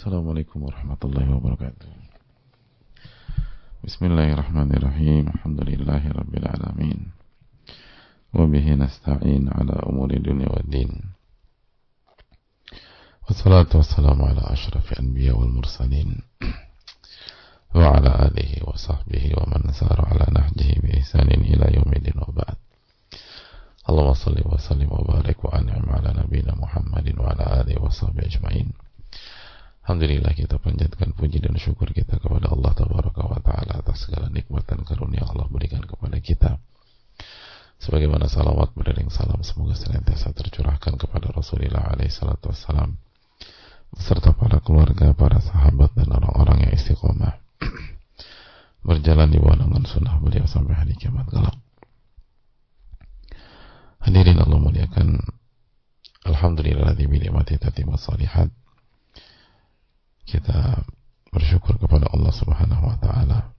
Assalamualaikum warahmatullahi wabarakatuh. Bismillahirrahmanirrahim. Alhamdulillahi rabbil alamin. Wa bihi nasta'in ala umuri dunya waddin. Wassalatu wassalamu ala ashrafil anbiya wal mursalin wa ala alihi wa sahbihi wa man sara ala nahjihi bi ihsanin ila yaumil wa ba'd. Allahumma shalli wa sallim wa barik wa an'im ala nabiyyina Muhammadin wa ala alihi wa sahbihi ajmain. Alhamdulillah, kita panjatkan puji dan syukur kita kepada Allah Tabaraka wa Ta'ala atas segala nikmat dan karunia Allah berikan kepada kita. Sebagaimana salawat beriring salam semoga senantiasa tercurahkan kepada Rasulullah alaihi salatu wassalam beserta para keluarga, para sahabat dan orang-orang yang istiqomah berjalan di bawah naungan sunnah beliau sampai hari kiamat kelak. Hadirin Allah muliakan, alhamdulillah bi ni'mati tatimmus shalihat. Kita bersyukur kepada Allah Subhanahu wa Ta'ala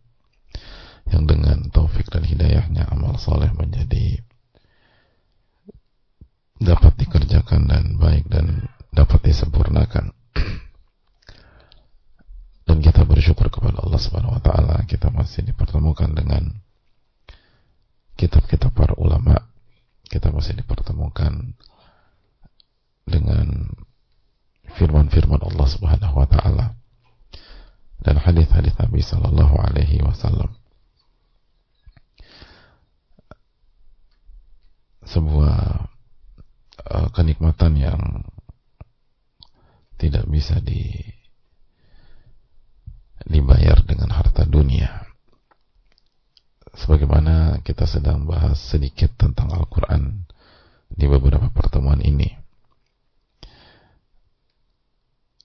yang dengan taufik dan hidayahnya amal soleh menjadi dapat dikerjakan dan baik dan dapat disempurnakan. Dan kita bersyukur kepada Allah Subhanahu wa Ta'ala, kita masih dipertemukan dengan kitab-kitab para ulama, kita masih dipertemukan dengan firman-firman Allah Subhanahu wa Ta'ala dan hadis-hadis Nabi sallallahu alaihi wasallam. Sebuah kenikmatan yang tidak bisa dibayar dengan harta dunia. Sebagaimana kita sedang bahas sedikit tentang Al-Quran di beberapa pertemuan ini,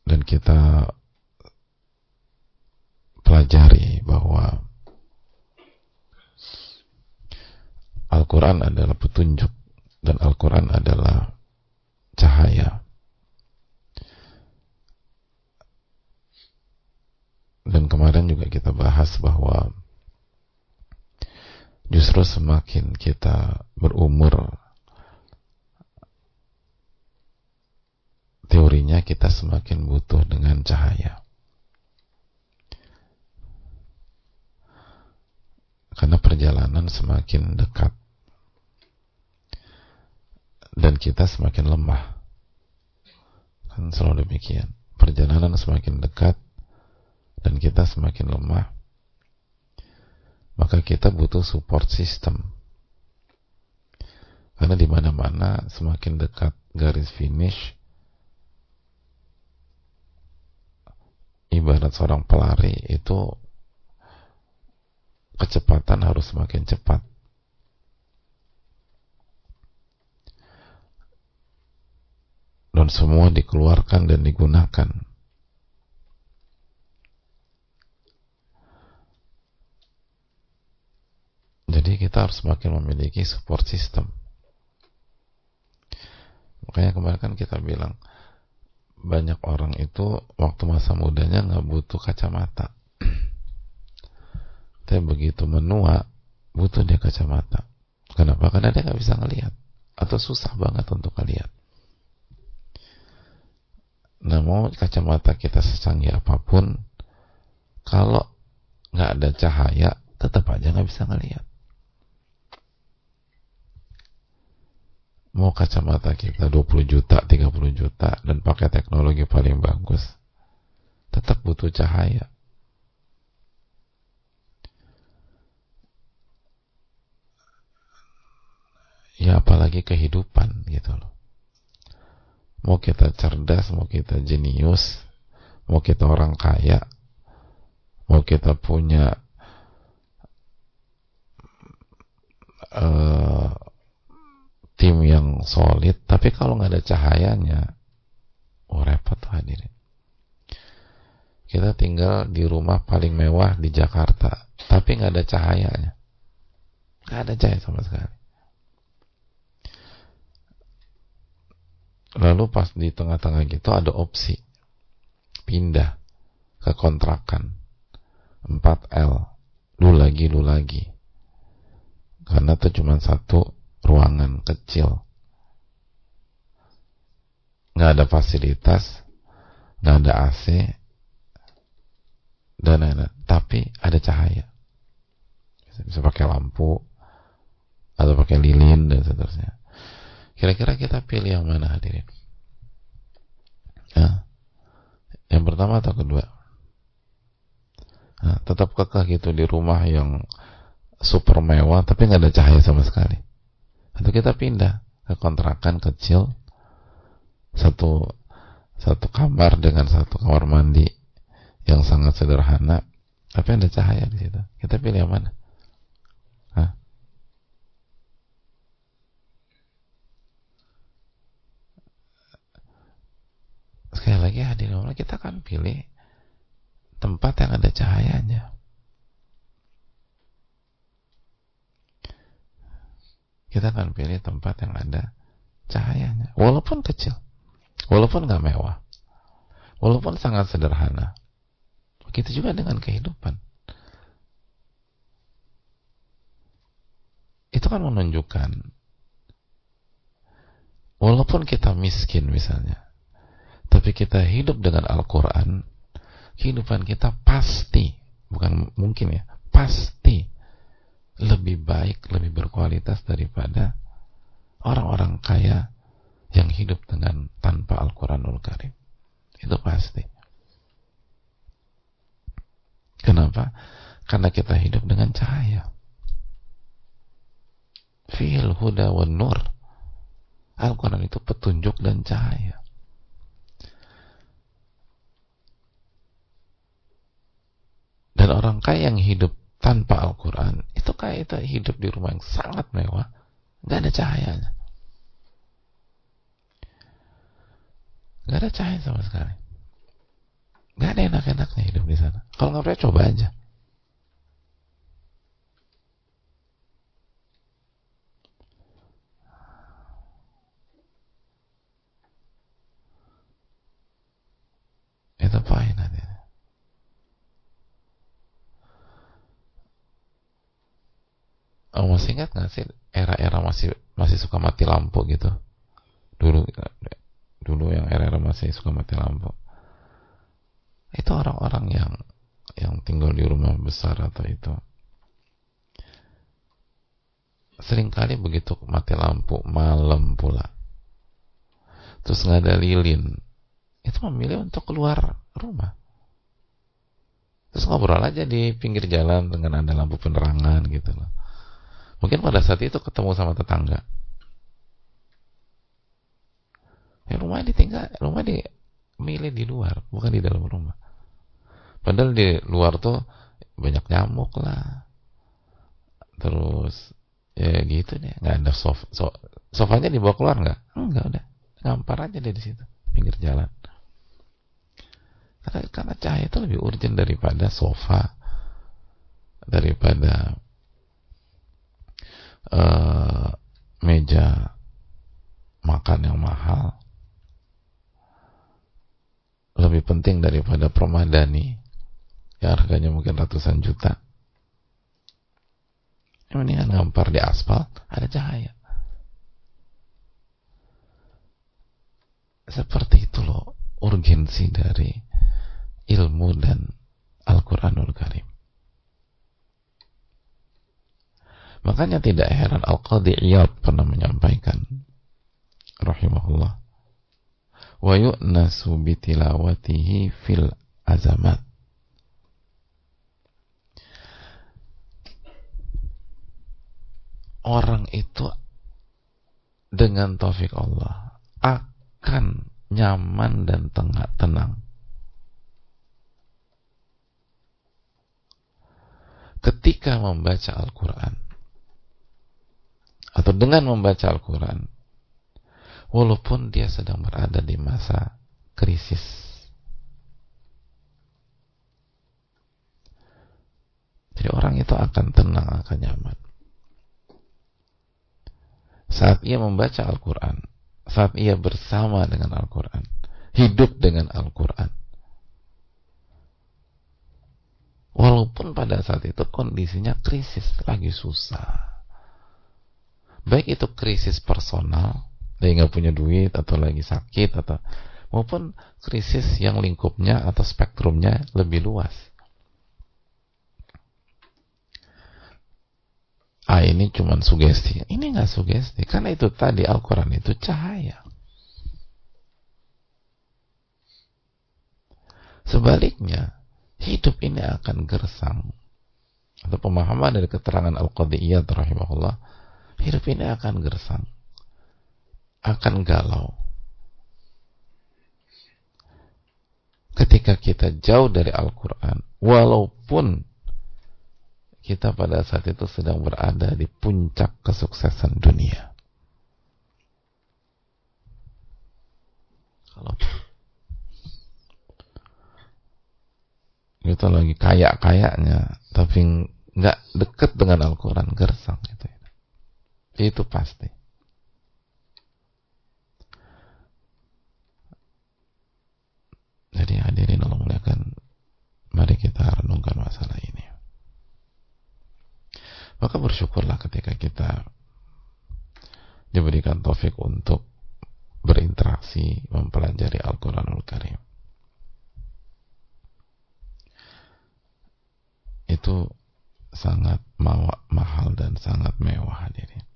dan kita pelajari bahwa Al-Quran adalah petunjuk dan Al-Quran adalah cahaya. Dan kemarin juga kita bahas bahwa justru semakin kita berumur, teorinya kita semakin butuh dengan cahaya. Karena perjalanan semakin dekat dan kita semakin lemah. Kan selalu demikian. Perjalanan semakin dekat dan kita semakin lemah. Maka kita butuh support system. Karena di mana-mana semakin dekat garis finish, ibarat seorang pelari itu kecepatan harus semakin cepat. Dan semua dikeluarkan dan digunakan. Jadi kita harus semakin memiliki support system. Makanya kemarin kan kita bilang banyak orang itu waktu masa mudanya nggak butuh kacamata. Tapi begitu menua butuh dia kacamata. Kenapa? Karena dia nggak bisa ngelihat atau susah banget untuk ngelihat. Nah, mau kacamata kita secanggih apapun, kalau nggak ada cahaya tetap aja nggak bisa ngelihat. Mau kacamata kita 20 juta, 30 juta dan pakai teknologi paling bagus, tetap butuh cahaya. Ya apalagi kehidupan gitu loh. Mau kita cerdas, mau kita jenius, mau kita orang kaya, mau kita punya tim yang solid, tapi kalau nggak ada cahayanya, repot tuh hadirin. Kita tinggal di rumah paling mewah di Jakarta, tapi nggak ada cahayanya, nggak ada cahaya sama sekali. Lalu pas di tengah-tengah gitu ada opsi pindah ke kontrakan 4L, lu lagi, karena itu cuma satu ruangan kecil, nggak ada fasilitas, nggak ada AC, dan lain-lain, tapi ada cahaya. Bisa pakai lampu atau pakai lilin dan seterusnya. Kira-kira kita pilih yang mana, hadirin? Ya? Yang pertama atau kedua? Nah, tetap kekeh gitu di rumah yang super mewah tapi nggak ada cahaya sama sekali, atau kita pindah ke kontrakan kecil, satu kamar dengan satu kamar mandi yang sangat sederhana tapi ada cahaya di situ. Kita pilih yang mana? Hah? Sekali lagi hadirin, kita akan pilih tempat yang ada cahayanya. Kita akan pilih tempat yang ada cahayanya, walaupun kecil, walaupun nggak mewah, walaupun sangat sederhana. Begitu juga dengan kehidupan. Itu kan menunjukkan, walaupun kita miskin misalnya, tapi kita hidup dengan Al-Quran, kehidupan kita pasti, bukan mungkin ya, pasti lebih baik, lebih berkualitas daripada orang-orang kaya yang hidup dengan tanpa Al-Quranul Karim. Itu pasti. Kenapa? Karena kita hidup dengan cahaya. Fil huda wan nur. Al-Quran itu petunjuk dan cahaya. Dan orang kaya yang hidup tanpa Al-Quran itu kayak itu hidup di rumah yang sangat mewah, nggak ada cahayanya, nggak ada cahaya sama sekali, nggak ada enak-enaknya hidup di sana. Kalau nggak percaya coba aja. Itu fine nanti. Oh, masih ingat nggak sih era-era masih suka mati lampu gitu? Dulu yang era-era masih suka mati lampu. Itu orang-orang yang tinggal di rumah besar atau itu. Seringkali begitu mati lampu malam pula, terus nggak ada lilin, itu memilih untuk keluar rumah. Terus ngobrol aja di pinggir jalan dengan ada lampu penerangan gitu loh. Mungkin pada saat itu ketemu sama tetangga. Ya, rumah milih di luar, bukan di dalam rumah. Padahal di luar tuh banyak nyamuk lah. Terus ya gitu deh, nggak ada sofanya dibawa keluar nggak? Enggak, udah ngampar aja deh di situ, pinggir jalan. Karena cahaya itu lebih urgent daripada sofa, daripada meja makan yang mahal, lebih penting daripada permadani yang harganya mungkin ratusan juta. Yang mendingan ngampar di aspal, ada cahaya. Seperti itu loh urgensi dari ilmu dan Al-Quranul Karim. Makanya tidak heran Al-Qadhi Iyad pernah menyampaikan rahimahullah, wa yu'nasu bitilawatihi fil azamat. Orang itu dengan taufik Allah akan nyaman dan tenang ketika membaca Al-Quran, atau dengan membaca Al-Quran, walaupun dia sedang berada di masa krisis. Jadi orang itu akan tenang, akan nyaman saat ia membaca Al-Quran, saat ia bersama dengan Al-Quran, hidup dengan Al-Quran. Walaupun pada saat itu kondisinya krisis, lagi susah. Baik itu krisis personal, dia nggak punya duit, atau lagi sakit, atau maupun krisis yang lingkupnya atau spektrumnya lebih luas. ini cuma sugesti. Ini nggak sugesti, karena itu tadi Al-Quran itu cahaya. Sebaliknya, hidup ini akan gersang. Atau pemahaman dari keterangan Al-Qadiyat rahimahullah, hidup ini akan gersang, akan galau. Ketika kita jauh dari Al-Quran, walaupun kita pada saat itu sedang berada di puncak kesuksesan dunia. Kalau kita lagi kaya-kayanya, tapi nggak deket dengan Al-Quran, gersang gitu. Itu pasti. Jadi hadirin Allah muliakan, mari kita renungkan masalah ini. Maka bersyukurlah ketika kita diberikan taufik untuk berinteraksi, mempelajari Al-Quranul Karim. Itu sangat mahal dan sangat mewah, hadirin.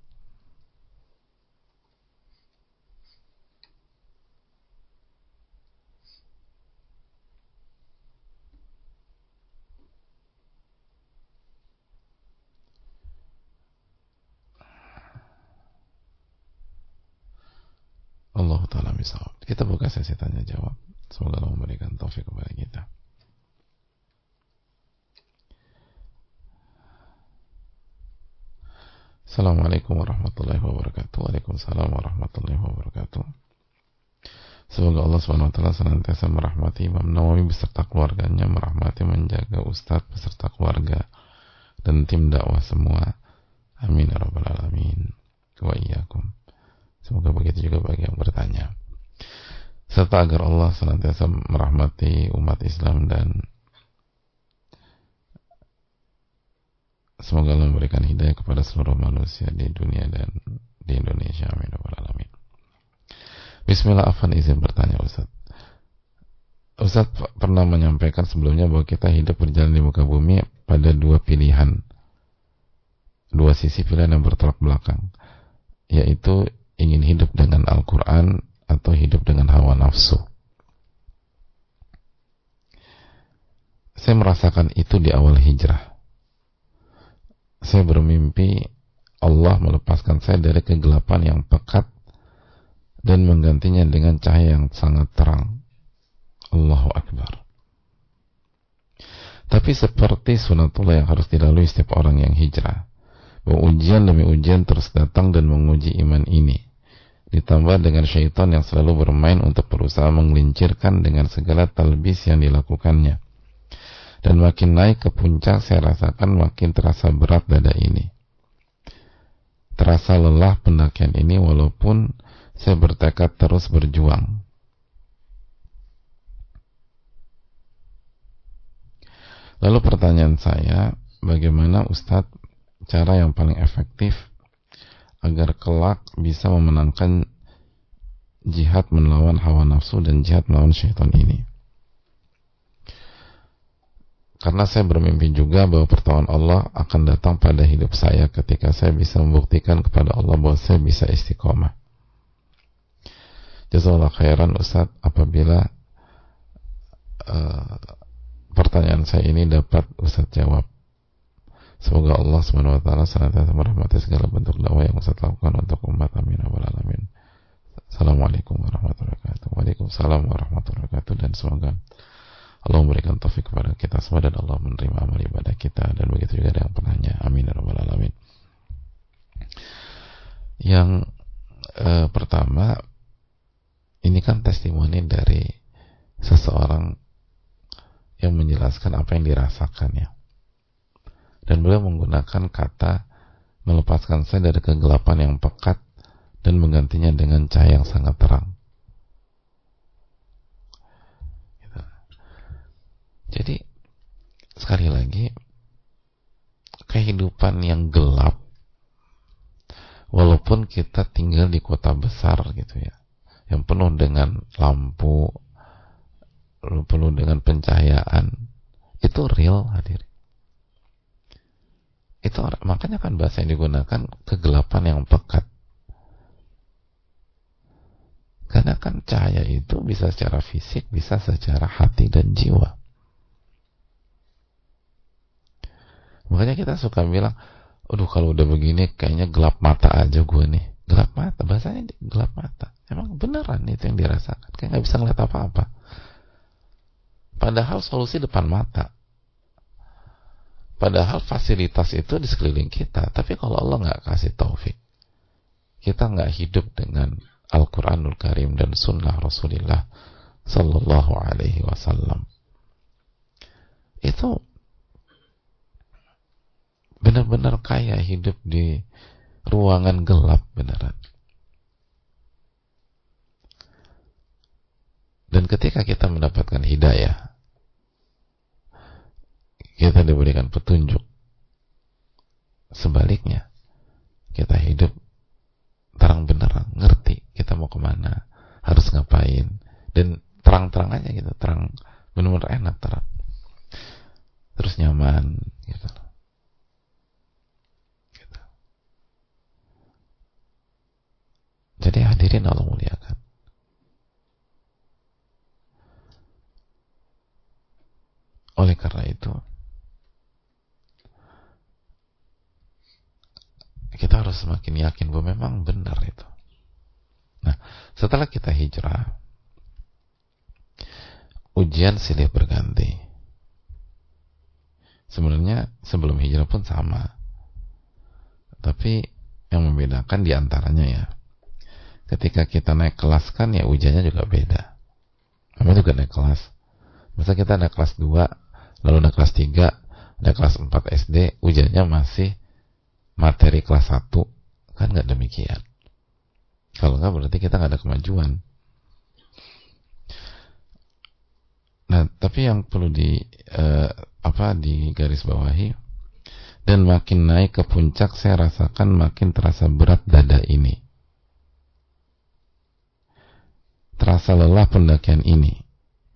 Allah Ta'ala misal. Kita buka sesi tanya jawab. Semoga Allah memberikan taufik kepada kita. Assalamualaikum warahmatullahi wabarakatuh. Waalaikumsalam warahmatullahi wabarakatuh. Semoga Allah SWT senantiasa merahmati Imam Nawawi beserta keluarganya, merahmati, menjaga Ustadz beserta keluarga dan tim dakwah semua. Amin ya rabbal alamin. Wa iyyakum. Semoga begitu juga bagi yang bertanya. Serta agar Allah senantiasa merahmati umat Islam dan semoga Allah memberikan hidayah kepada seluruh manusia di dunia dan di Indonesia. Amin ya rabbal alamin. Bismillah, afan izin bertanya Ustaz. Ustaz pernah menyampaikan sebelumnya bahwa kita hidup berjalan di muka bumi pada dua pilihan, dua sisi pilihan yang bertolak belakang, yaitu ingin hidup dengan Al-Quran atau hidup dengan hawa nafsu. Saya merasakan itu di awal hijrah. Saya bermimpi Allah melepaskan saya dari kegelapan yang pekat dan menggantinya dengan cahaya yang sangat terang. Allahu Akbar. Tapi seperti sunatullah yang harus dilalui setiap orang yang hijrah, bahwa ujian demi ujian terus datang dan menguji iman ini, ditambah dengan syaitan yang selalu bermain untuk berusaha menggelincirkan dengan segala talbis yang dilakukannya. Dan makin naik ke puncak, saya rasakan makin terasa berat dada ini, terasa lelah pendakian ini, walaupun saya bertekad terus berjuang. Lalu pertanyaan saya, bagaimana Ustadz cara yang paling efektif agar kelak bisa memenangkan jihad melawan hawa nafsu dan jihad melawan syaitan ini? Karena saya bermimpi juga bahwa pertolongan Allah akan datang pada hidup saya ketika saya bisa membuktikan kepada Allah bahwa saya bisa istiqomah. Jazakallah khairan Ustadz apabila pertanyaan saya ini dapat Ustadz jawab. Semoga Allah SWT senantiasa merahmati segala bentuk dakwah yang Ustadz lakukan untuk umat. Amin ya rabbal alamin. Assalamualaikum warahmatullahi wabarakatuh. Waalaikumsalam warahmatullahi wabarakatuh. Dan semoga Allah memberikan taufik kepada kita semua dan Allah menerima amal ibadah kita, dan begitu juga dengan penanya. Amin ya rabbal alamin. Yang pertama, ini kan testimoni dari seseorang yang menjelaskan apa yang dirasakannya, dan beliau menggunakan kata melepaskan saya dari kegelapan yang pekat dan menggantinya dengan cahaya yang sangat terang. Gitu. Jadi sekali lagi, kehidupan yang gelap, walaupun kita tinggal di kota besar gitu ya, yang penuh dengan lampu, penuh dengan pencahayaan, itu real hadirin. Itu makanya kan bahasa yang digunakan kegelapan yang pekat. Karena kan cahaya itu bisa secara fisik, bisa secara hati dan jiwa. Makanya kita suka bilang, aduh kalau udah begini kayaknya gelap mata aja gue nih. Gelap mata, bahasanya gelap mata. Emang beneran itu yang dirasakan. Kayak gak bisa ngeliat apa-apa. Padahal solusi depan mata. Padahal fasilitas itu di sekeliling kita. Tapi kalau Allah gak kasih taufik, kita gak hidup dengan Al-Quranul Karim dan Sunnah Rasulullah Sallallahu Alaihi Wasallam, itu benar-benar kaya hidup di ruangan gelap beneran. Dan ketika kita mendapatkan hidayah, kita diberikan petunjuk. Sebaliknya, kita hidup terang benderang, ngerti kita mau kemana, harus ngapain, dan terang-terang aja gitu, terang, benar-benar enak, terang, terus nyaman gitu. Jadi hadirin Allah muliakan, oleh karena itu kita harus semakin yakin bahwa memang benar itu. Nah, setelah kita hijrah, ujian silih berganti. Sebenarnya sebelum hijrah pun sama, tapi yang membedakan diantaranya ya, ketika kita naik kelas kan ya ujiannya juga beda. Namanya juga naik kelas. Misal kita naik kelas 2, lalu naik kelas 3, naik kelas 4 SD, ujiannya masih materi kelas 1, kan nggak demikian. Kalau nggak berarti kita nggak ada kemajuan. Nah, tapi yang perlu di garis bawahi, dan makin naik ke puncak saya rasakan makin terasa berat dada ini, terasa lelah pendakian ini,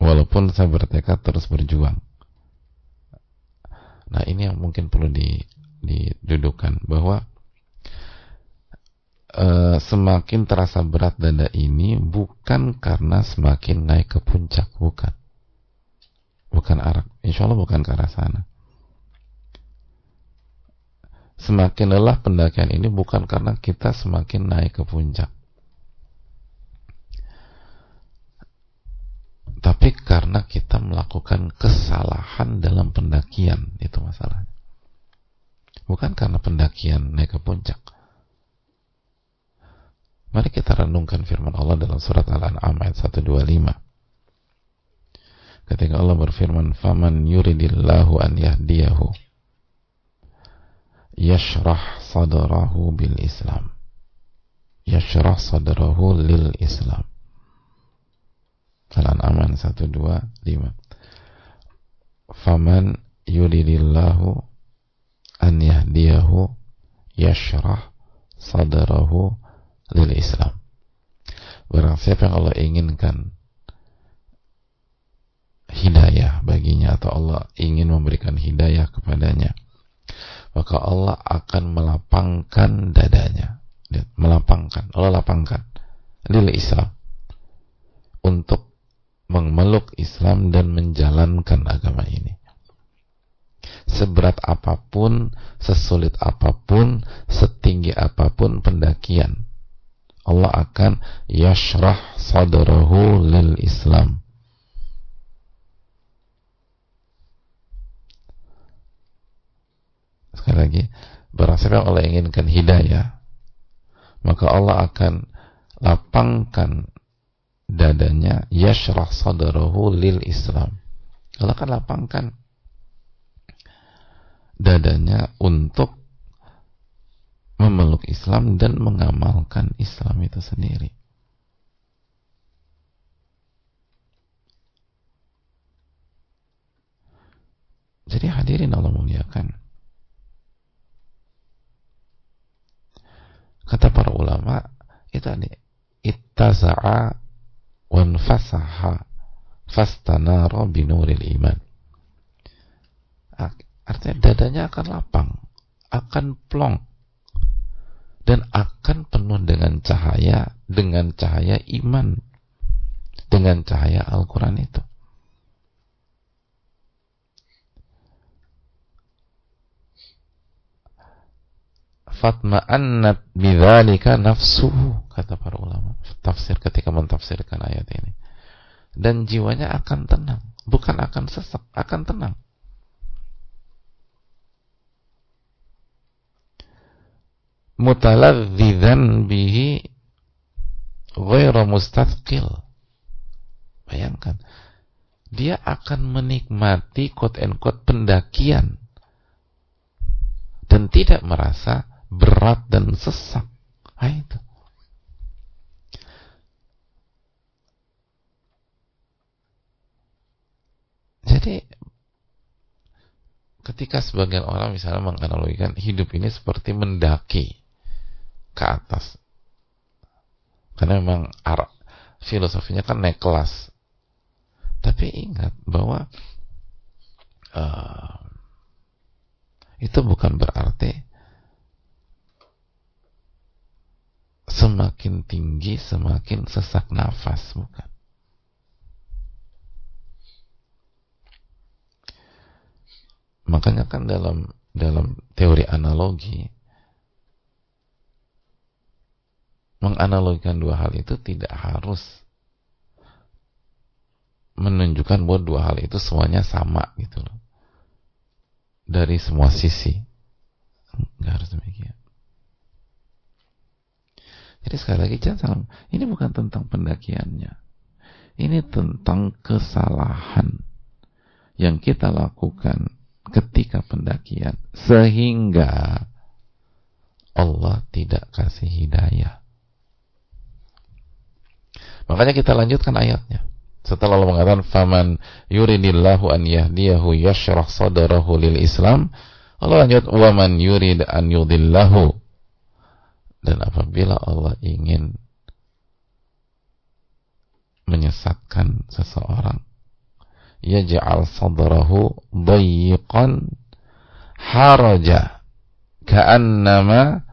walaupun saya bertekad terus berjuang. Nah, ini yang mungkin perlu didudukan, bahwa semakin terasa berat dada ini bukan karena semakin naik ke puncak, bukan arah, insya Allah bukan ke arah sana. Semakin lelah pendakian ini bukan karena kita semakin naik ke puncak, tapi karena kita melakukan kesalahan dalam pendakian, itu masalahnya. Bukan karena pendakian naik ke puncak. Mari kita renungkan firman Allah dalam surat Al-An'am ayat 125. Ketika Allah berfirman, "Faman yuridillahu an yahdiyahu yashrah sadrahu bil Islam." Yashrah sadrahu lil Islam. Al-An'am 125. Faman yuridillahu an yahdiyahu yashrah sadrahu lil Islam. Barang siapa yang Allah inginkan hidayah baginya, atau Allah ingin memberikan hidayah kepadanya, maka Allah akan melapangkan dadanya. Allah lapangkan lil Islam, untuk memeluk Islam dan menjalankan agama ini. Seberat apapun, sesulit apapun, setinggi apapun pendakian, Allah akan yashrah sadrahu lil Islam. Sekali lagi, barang siapa yang Allah inginkan hidayah, maka Allah akan lapangkan dadanya, yashrah sadrahu lil Islam. Allah akan lapangkan dadanya untuk memeluk Islam dan mengamalkan Islam itu sendiri. Jadi hadirin Allah muliakan, kata para ulama itu ittaza'a wanfasaha fastanara binuril iman. Artinya dadanya akan lapang, akan plong dan akan penuh dengan cahaya iman, dengan cahaya Al-Quran itu. Fatma'annat bidzalika nafsuhu, kata para ulama tafsir ketika mentafsirkan ayat ini. Dan jiwanya akan tenang, bukan akan sesak, akan tenang. Mutaladzidzan bihi ghairu mustathqil. Bayangkan, dia akan menikmati quote and quote pendakian dan tidak merasa berat dan sesak. Nah, itu. Jadi ketika sebagian orang misalnya menganalogikan hidup ini seperti mendaki ke atas, karena memang filosofinya kan naik kelas. Tapi ingat bahwa itu bukan berarti semakin tinggi semakin sesak nafas, bukan. Makanya kan dalam teori analogi, menganalogikan dua hal itu tidak harus menunjukkan bahwa dua hal itu semuanya sama gitu loh, dari semua sisi. Nggak harus demikian. Jadi sekali lagi jangan salah, ini bukan tentang pendakiannya, ini tentang kesalahan yang kita lakukan ketika pendakian sehingga Allah tidak kasih hidayah. Makanya kita lanjutkan ayatnya. Setelah Allah mengatakan faman yuridillahu an yahdiyahu yashrah sadrahu lil Islam, Allah lanjut wa man yurid an yudillahu, dan apabila Allah ingin menyesatkan seseorang, yaj'al sadrahu dayiqan haraja ka'annama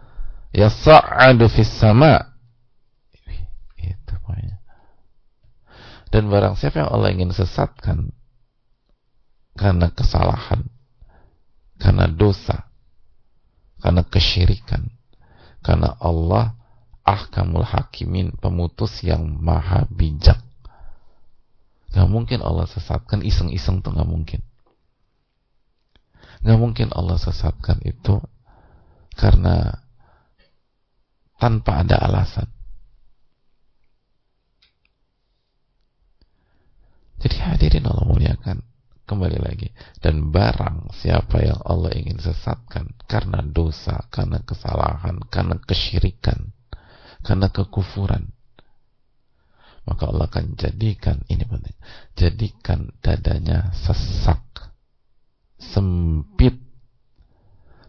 yas'adu fis sama'. Itu poinnya. Dan barang siapa yang Allah ingin sesatkan karena kesalahan, karena dosa, karena kesyirikan, karena Allah ahkamul hakimin, pemutus yang maha bijak, gak mungkin Allah sesatkan iseng-iseng, tuh gak mungkin. Gak mungkin Allah sesatkan itu karena tanpa ada alasan. Jadi hadirin Allah muliakan, kembali lagi, dan barang siapa yang Allah ingin sesatkan karena dosa, karena kesalahan, karena kesyirikan, karena kekufuran, maka Allah akan jadikan, ini penting, jadikan dadanya sesak, sempit,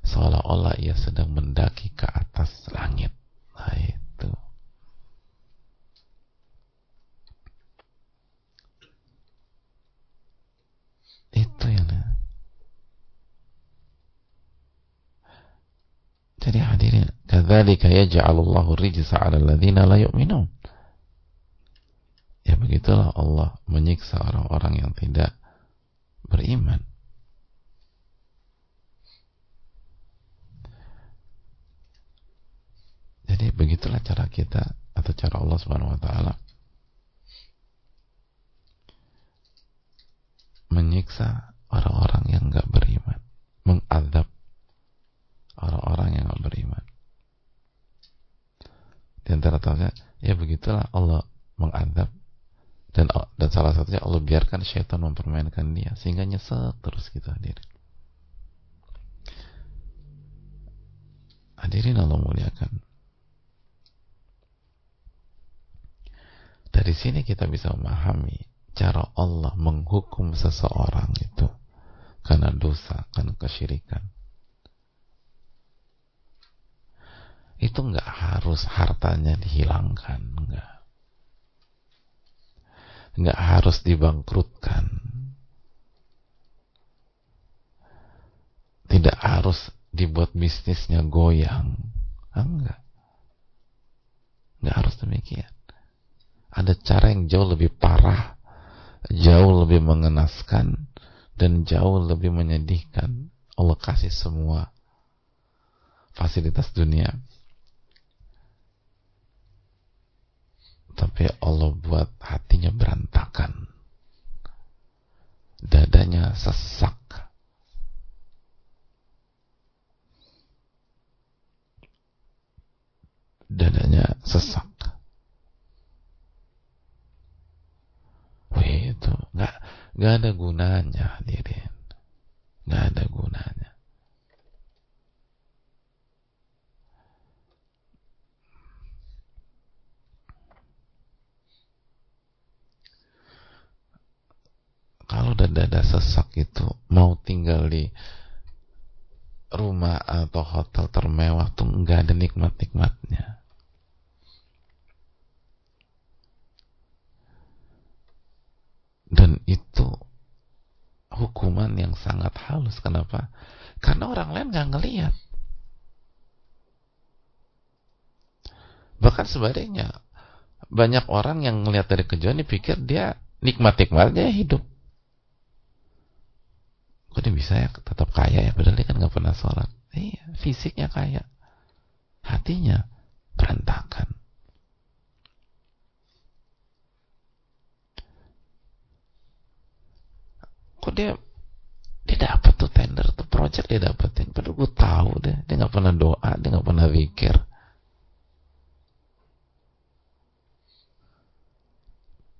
seolah-olah ia sedang mendaki ke atas langit. Nah, itu yang. Jadi hadirin, kadzalika yaj'alullahu rijsa 'alal ladzina la yu'minun. Ya begitulah Allah menyiksa orang-orang yang tidak beriman. Jadi begitulah cara kita, atau cara Allah Subhanahu wa taala menyiksa orang-orang yang enggak beriman, mengazab orang-orang yang enggak beriman. Di antara contohnya, ya begitulah Allah mengazab, dan salah satunya Allah biarkan syaitan mempermainkan dia sehingga nyesel terus gitu. Hadirin Allah muliakan. Dari sini kita bisa memahami cara Allah menghukum seseorang itu karena dosa, karena kesyirikan. Itu enggak harus hartanya dihilangkan, enggak harus dibangkrutkan, tidak harus dibuat bisnisnya goyang. Enggak harus demikian. Ada cara yang jauh lebih parah, jauh lebih mengenaskan, dan jauh lebih menyedihkan. Allah kasih semua fasilitas dunia, tapi Allah buat hatinya berantakan, dadanya sesak, Wih, itu nggak ada gunanya, hadirin, nggak ada gunanya. Kalau udah dada sesak itu, mau tinggal di rumah atau hotel termewah tuh nggak ada nikmat-nikmatnya. Dan itu hukuman yang sangat halus. Kenapa? Karena orang lain nggak ngelihat. Bahkan sebaliknya, banyak orang yang ngelihat dari kejauhan dipikir dia nikmat-nikmatnya hidup. Kok dia bisa ya tetap kaya ya? Padahal dia kan nggak pernah sholat. Iya, fisiknya kaya, hatinya berantakan. Kok dia dapat tuh tender, tuh project dia dapetin. Padahal gue tahu dia nggak pernah doa, dia nggak pernah zikir.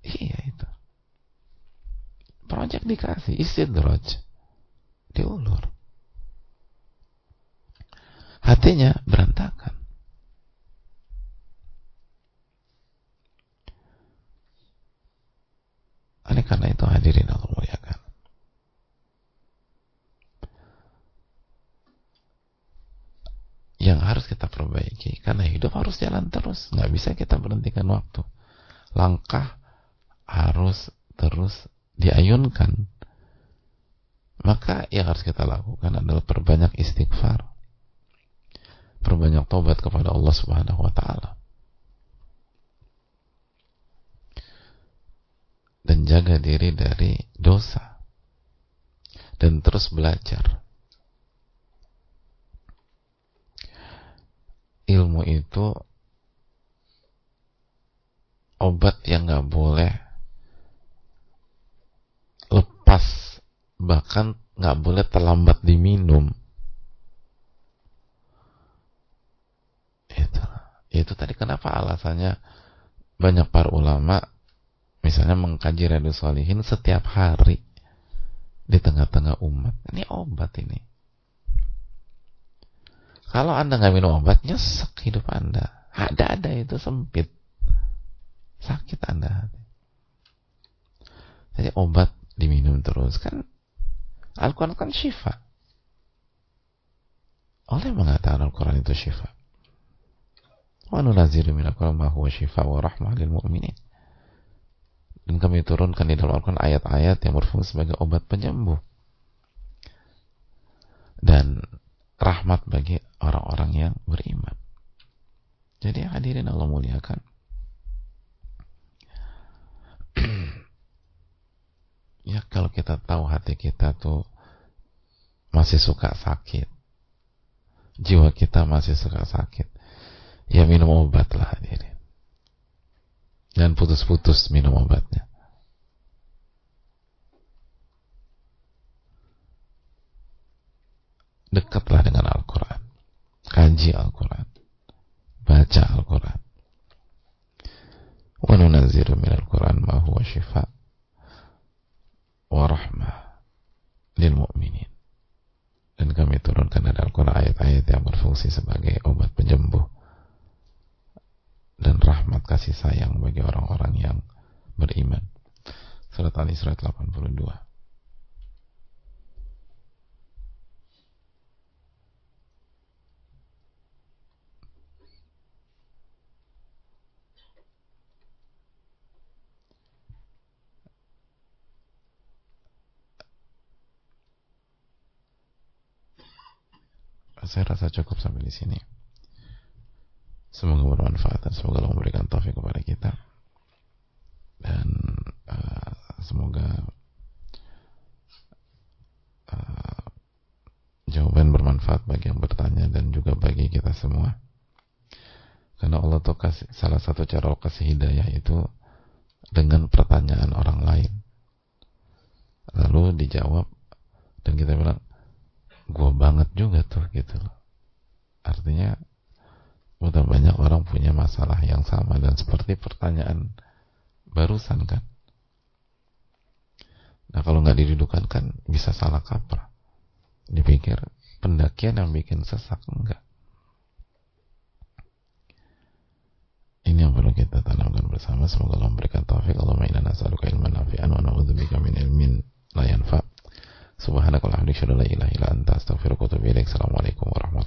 Iya itu. Project dikasih, istidraj, diulur. Hatinya berantakan. Oleh karena itu hadirin Allah muliakan, yang harus kita perbaiki, karena hidup harus jalan terus, nggak bisa kita berhentikan waktu. Langkah harus terus diayunkan. Maka yang harus kita lakukan adalah perbanyak istighfar, perbanyak taubat kepada Allah Subhanahu wa taala, dan jaga diri dari dosa, dan terus belajar. Ilmu itu obat yang nggak boleh lepas, bahkan nggak boleh terlambat diminum. Itu tadi kenapa alasannya banyak para ulama misalnya mengkaji Riyadhus Shalihin setiap hari di tengah-tengah umat. Ini obat ini. Kalau Anda nggak minum obat, nyesek hidup Anda. Ada itu sempit, sakit Anda. Jadi obat diminum terus. Kan Al-Quran kan syifa. Allah mengatakan Al-Quran itu syifa. Wa nunazzilu minal Qur'ani ma huwa syifa wa rahmah lil mu'minin. Dan kami turunkan di dalam Al-Quran ayat-ayat yang berfungsi sebagai obat penyembuh dan rahmat bagi orang-orang yang beriman. Jadi hadirin Allah muliakan, ya kalau kita tahu hati kita tuh masih suka sakit, jiwa kita masih suka sakit, ya minum obat lah hadirin. Jangan putus-putus minum obatnya. Dekatlah dengan Al-Quran, kaji Al-Quran, baca Al-Quran. Wa nunazzilu minal Quran ma huwa shifa wa rahmah lil mu'minin. Dan kami turunkan dari Al-Quran ayat-ayat yang berfungsi sebagai obat penyembuh dan rahmat kasih sayang bagi orang-orang yang beriman. Surat Al-Isra 82. saya rasa cukup sampai di sini. Semoga bermanfaat dan semoga Allah memberikan taufik kepada kita, dan semoga jawaban bermanfaat bagi yang bertanya dan juga bagi kita semua. Karena Allah tuh salah satu cara Allah kasih hidayah itu dengan pertanyaan orang lain, lalu dijawab, dan kita bilang, gua banget juga tuh, gitu loh. Artinya udah banyak orang punya masalah yang sama, dan seperti pertanyaan barusan kan. Nah kalau nggak didudukan kan bisa salah kaprah, dipikir pendakian yang bikin sesak. Enggak. Ini yang perlu kita tanamkan bersama. Semoga Allah memberikan taufik. Allahumma inna nas'aluka ilman nafi'an wa na'udzubika min ilmin la yanfa'. Subhanakallahumma wa bihamdika, la ilaha illa anta, astaghfiruka wa atubu ilaik. Assalamualaikum warahmatullahi wabarakatuh.